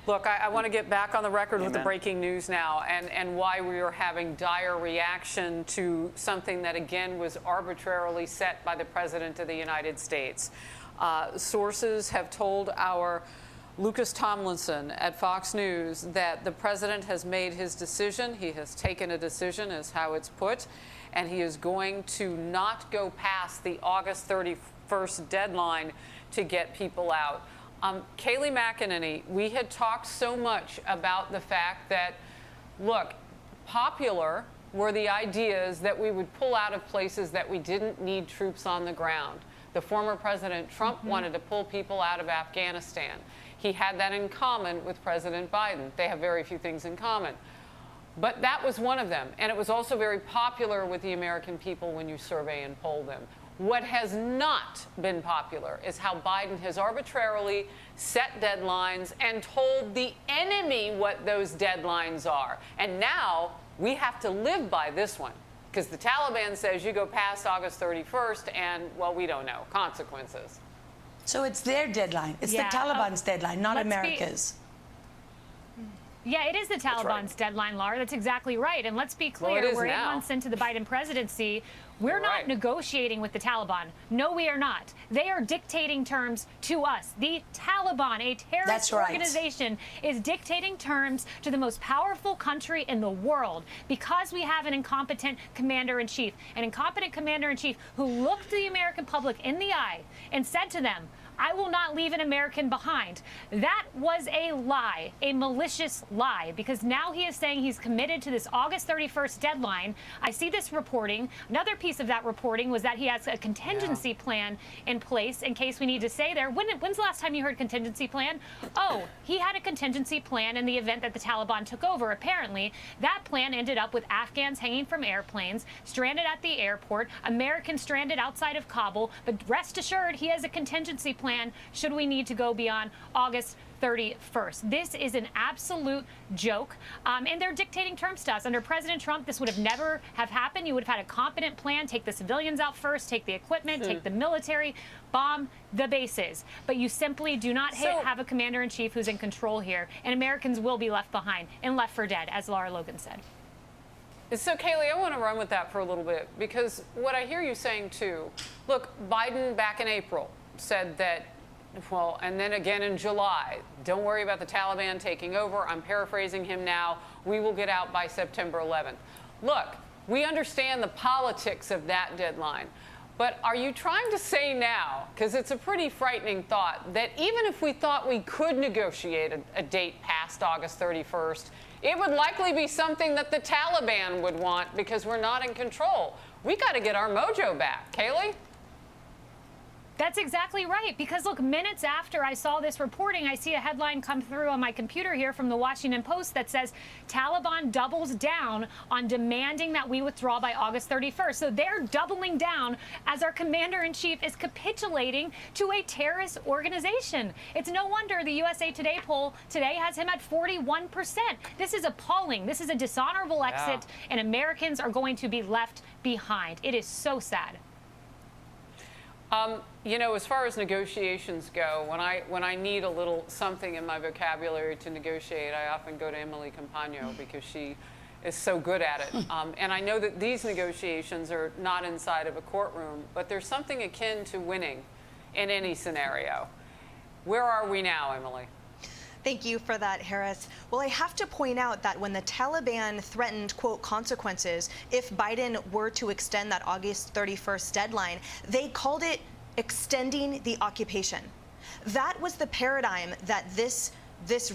Look, I want to get back on the record with the breaking news now and why we are having dire reaction to something that, again, was arbitrarily set by the President of the United States. Sources have told our Lucas Tomlinson at Fox News that the President has made his decision. He has taken a decision, is how it's put, and he is going to not go past the August 31st deadline to get people out. Kayleigh McEnany, we had talked so much about the fact that, look, popular were the ideas that we would pull out of places that we didn't need troops on the ground. The former President Trump wanted to pull people out of Afghanistan. He had that in common with President Biden. They have very few things in common. But that was one of them. And it was also very popular with the American people when you survey and poll them. What has not been popular is how Biden has arbitrarily set deadlines and told the enemy what those deadlines are. And now we have to live by this one, because the Taliban says you go past August 31st and, well, we don't know, consequences. So it's their deadline. It's the Taliban's deadline, not America's. Yeah, it is the Taliban's deadline, Laura. That's exactly right. And let's be clear, we're 8 months into the Biden presidency. We're not negotiating with the Taliban. No, we are not. They are dictating terms to us. The Taliban, a terrorist organization, is dictating terms to the most powerful country in the world because we have an incompetent commander-in-chief. An incompetent commander-in-chief who looked the American public in the eye and said to them, I will not leave an American behind. That was a lie, a malicious lie, because now he is saying he's committed to this August 31st deadline. I see this reporting. Another piece of that reporting was that he has a contingency plan in place in case we need to stay there. When's the last time you heard contingency plan? Oh, he had a contingency plan in the event that the Taliban took over. Apparently, that plan ended up with Afghans hanging from airplanes, stranded at the airport, Americans stranded outside of Kabul. But rest assured, he has a contingency plan should we need to go beyond August 31st. This is an absolute joke, and they're dictating terms to us. Under President Trump, this would have never have happened. You would have had a competent plan, take the civilians out first, take the equipment, take the military, bomb the bases. But you simply do not have a commander-in-chief who's in control here, and Americans will be left behind and left for dead, as Lara Logan said. So, Kayleigh, I want to run with that for a little bit, because what I hear you saying, too, look, Biden back in April said that, well, and then again in July, don't worry about the Taliban taking over. I'm paraphrasing him now. We will get out by September 11th. Look, we understand the politics of that deadline. But are you trying to say now, because it's a pretty frightening thought, that even if we thought we could negotiate a date past August 31st, it would likely be something that the Taliban would want because we're not in control? We got to get our mojo back. Kayleigh? That's exactly right. Because, look, minutes after I saw this reporting, I see a headline come through on my computer here from the Washington Post that says Taliban doubles down on demanding that we withdraw by August 31st. So they're doubling down as our commander-in-chief is capitulating to a terrorist organization. It's no wonder the USA Today poll today has him at 41%. This is appalling. This is a dishonorable exit, and Americans are going to be left behind. It is so sad. You know, as far as negotiations go, when I need a little something in my vocabulary to negotiate, I often go to Emily Compagno because she is so good at it. And I know that these negotiations are not inside of a courtroom, but there's something akin to winning in any scenario. Where are we now, Emily? Thank you for that, Harris. Well, I have to point out that when the Taliban threatened, quote, consequences if Biden were to extend that August 31st deadline, they called it extending the occupation. That was the paradigm that this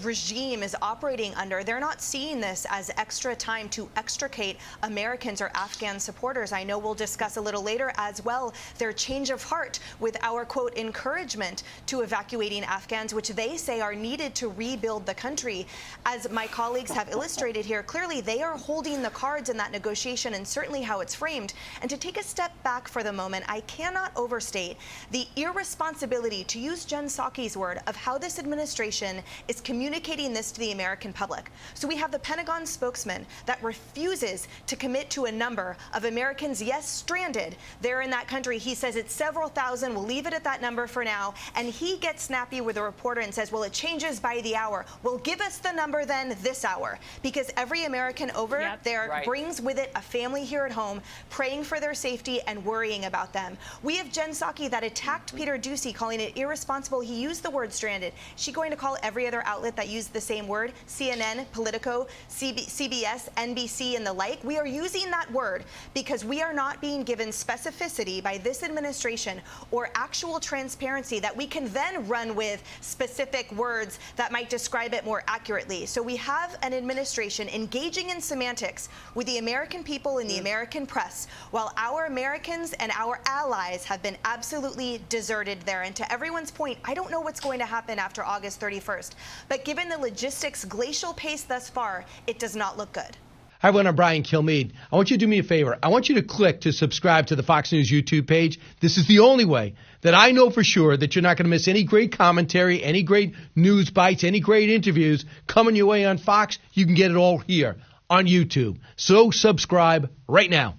regime is operating under. They're not seeing this as extra time to extricate Americans or Afghan supporters. I know we'll discuss a little later as well their change of heart with our, quote, encouragement to evacuating Afghans, which they say are needed to rebuild the country. As my colleagues have illustrated here, clearly they are holding the cards in that negotiation and certainly how it's framed. And to take a step back for the moment, I cannot overstate the irresponsibility, to use Jen Psaki's word, of how this administration is communicating this to the American public. So we have the Pentagon spokesman that refuses to commit to a number of Americans, yes, stranded there in that country. He says it's several thousand. We'll leave it at that number for now. And he gets snappy with a reporter and says, well, it changes by the hour. Well, give us the number then this hour, because every American over there brings with it a family here at home, praying for their safety and worrying about them. We have Jen Psaki that attacked Peter Doocy, calling it irresponsible. He used the word stranded. Is she going to call every other outlet that used the same word? CNN, Politico, CBS, NBC, and the like? We are using that word because we are not being given specificity by this administration or actual transparency that we can then run with specific words that might describe it more accurately. So we have an administration engaging in semantics with the American people and the American press, while our Americans and our allies have been absolutely deserted there. And to everyone's point, I don't know what's going to happen after August 31st, but given the logistics' glacial pace thus far, it does not look good. Hi, everyone. I'm Brian Kilmeade. I want you to do me a favor. I want you to click to subscribe to the Fox News YouTube page. This is the only way that I know for sure that you're not going to miss any great commentary, any great news bites, any great interviews coming your way on Fox. You can get it all here on YouTube. So subscribe right now.